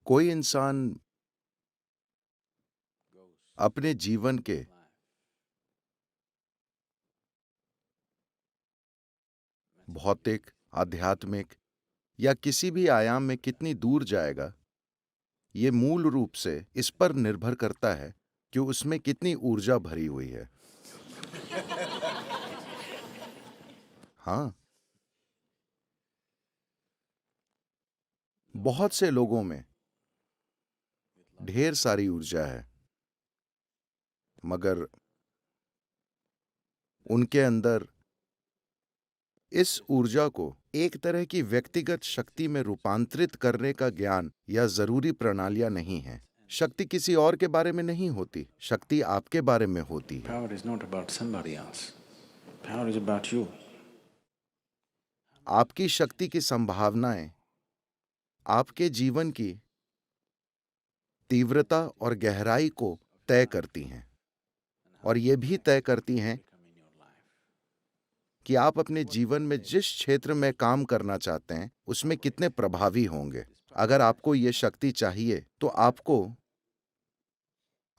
कोई इंसान अपने जीवन के भौतिक, आध्यात्मिक या किसी भी आयाम में कितनी दूर जाएगा, ये मूल रूप से इस पर निर्भर करता है कि उसमें कितनी ऊर्जा भरी हुई है। हाँ, बहुत से लोगों में ढेर सारी ऊर्जा है, मगर उनके अंदर इस ऊर्जा को एक तरह की व्यक्तिगत शक्ति में रूपांतरित करने का ज्ञान या जरूरी प्रणालियां नहीं है। शक्ति किसी और के बारे में नहीं होती, शक्ति आपके बारे में होती है। Power is not about somebody else. Power is about you. आपकी शक्ति की संभावनाएं आपके जीवन की तीव्रता और गहराई को तय करती हैं, और ये भी तय करती हैं कि आप अपने जीवन में जिस क्षेत्र में काम करना चाहते हैं उसमें कितने प्रभावी होंगे। अगर आपको ये शक्ति चाहिए तो आपको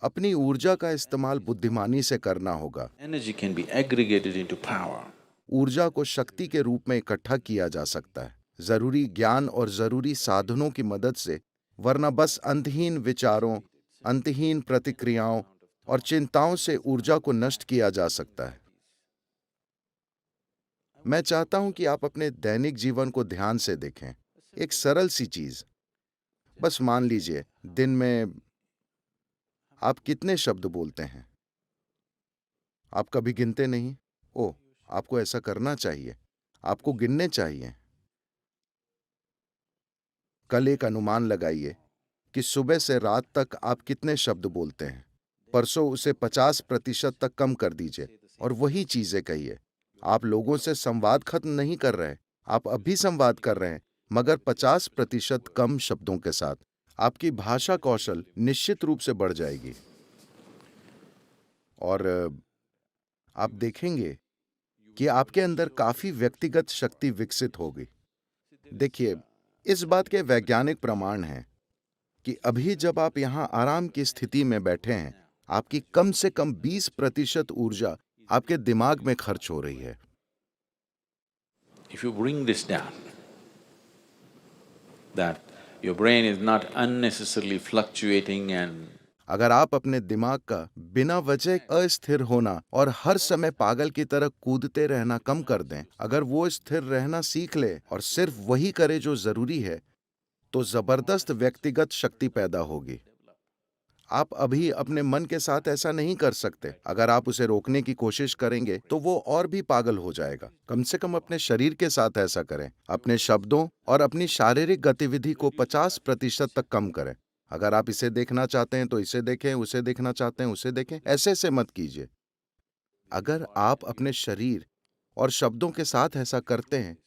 अपनी ऊर्जा का इस्तेमाल बुद्धिमानी से करना होगा। Energy can be aggregated into power. ऊर्जा को शक्ति के रूप में इकट्ठा किया जा सकता है, जरूरी ज्ञान और जरूरी साधनों की मदद से, वरना बस अंतहीन विचारों, अंतहीन प्रतिक्रियाओं और चिंताओं से ऊर्जा को नष्ट किया जा सकता है। मैं चाहता हूं कि आप अपने दैनिक जीवन को ध्यान से देखें। एक सरल सी चीज, बस मान लीजिए दिन में आप कितने शब्द बोलते हैं। आप कभी गिनते नहीं? ओह, आपको ऐसा करना चाहिए, आपको गिनने चाहिए। कल एक अनुमान लगाइए कि सुबह से रात तक आप कितने शब्द बोलते हैं। परसों उसे 50% तक कम कर दीजिए और वही चीजें कहिए। आप लोगों से संवाद खत्म नहीं कर रहे, आप अभी संवाद कर रहे हैं, मगर 50% कम शब्दों के साथ। आपकी भाषा कौशल निश्चित रूप से बढ़ जाएगी और आप देखेंगे कि आपके अंदर काफी व्यक्तिगत शक्ति विकसित होगी। देखिए, इस बात के वैज्ञानिक प्रमाण हैं कि अभी जब आप यहां आराम की स्थिति में बैठे हैं, आपकी कम से कम 20% ऊर्जा आपके दिमाग में खर्च हो रही है। If you bring this down, that your brain is not unnecessarily fluctuating and अगर आप अपने दिमाग का बिना वजह अस्थिर होना और हर समय पागल की तरह कूदते रहना कम कर दें, अगर वो स्थिर रहना सीख ले और सिर्फ वही करे जो जरूरी है, तो जबरदस्त व्यक्तिगत शक्ति पैदा होगी। आप अभी अपने मन के साथ ऐसा नहीं कर सकते। अगर आप उसे रोकने की कोशिश करेंगे तो वो और भी पागल हो जाएगा। कम से कम अपने शरीर के साथ ऐसा करें। अपने शब्दों और अपनी शारीरिक गतिविधि को 50% तक कम करें। अगर आप इसे देखना चाहते हैं तो इसे देखें, उसे देखना चाहते हैं उसे देखें। ऐसे मत कीजिए। अगर आप अपने शरीर और शब्दों के साथ ऐसा करते हैं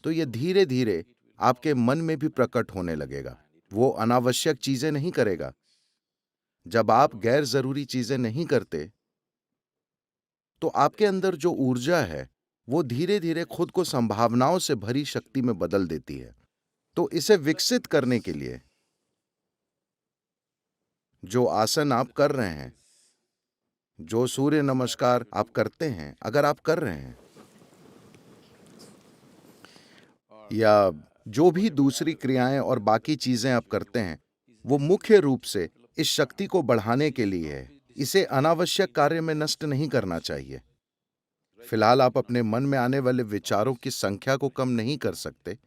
तो ये धीरे धीरे आपके मन में भी प्रकट होने लगेगा। वो अनावश्यक चीजें नहीं करेगा। जब आप गैर जरूरी चीजें नहीं करते तो आपके अंदर जो ऊर्जा है वो धीरे धीरे खुद को संभावनाओं से भरी शक्ति में बदल देती है। तो इसे विकसित करने के लिए जो आसन आप कर रहे हैं, जो सूर्य नमस्कार आप करते हैं, अगर आप कर रहे हैं, या जो भी दूसरी क्रियाएं और बाकी चीजें आप करते हैं, वो मुख्य रूप से इस शक्ति को बढ़ाने के लिए है। इसे अनावश्यक कार्य में नष्ट नहीं करना चाहिए। फिलहाल आप अपने मन में आने वाले विचारों की संख्या को कम नहीं कर सकते।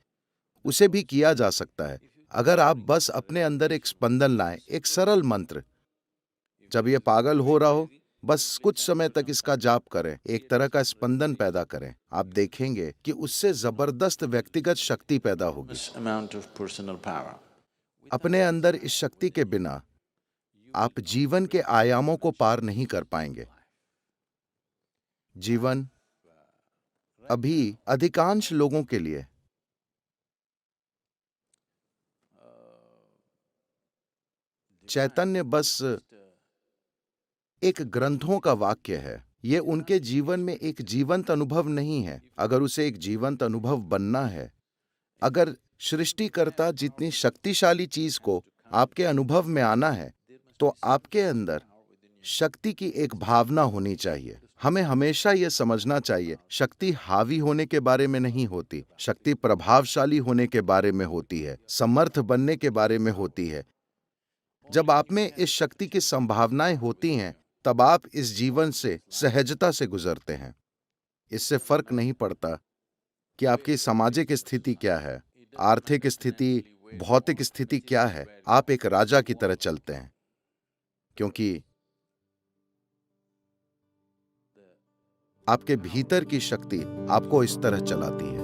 उसे भी किया जा सकता है अगर आप बस अपने अंदर एक स्पंदन लाएं, एक सरल मंत्र। जब यह पागल हो रहा हो, बस कुछ समय तक इसका जाप करें, एक तरह का स्पंदन पैदा करें। आप देखेंगे कि उससे जबरदस्त व्यक्तिगत शक्ति पैदा होगी। amount of personal power. अपने अंदर इस शक्ति के बिना आप जीवन के आयामों को पार नहीं कर पाएंगे। जीवन अभी अधिकांश लोगों के लिए चैतन्य बस एक ग्रंथों का वाक्य है। ये उनके जीवन में एक जीवंत अनुभव नहीं है। अगर उसे एक जीवंत अनुभव बनना है, अगर सृष्टिकर्ता जितनी शक्तिशाली चीज को आपके अनुभव में आना है तो आपके अंदर शक्ति की एक भावना होनी चाहिए। हमें हमेशा यह समझना चाहिए, शक्ति हावी होने के बारे में नहीं होती, शक्ति प्रभावशाली होने के बारे में होती है, समर्थ बनने के बारे में होती है। जब आप में इस शक्ति की संभावनाएं होती हैं, तब आप इस जीवन से सहजता से गुजरते हैं। इससे फर्क नहीं पड़ता कि आपकी सामाजिक स्थिति क्या है, आर्थिक स्थिति, भौतिक स्थिति क्या है, आप एक राजा की तरह चलते हैं, क्योंकि आपके भीतर की शक्ति आपको इस तरह चलाती है।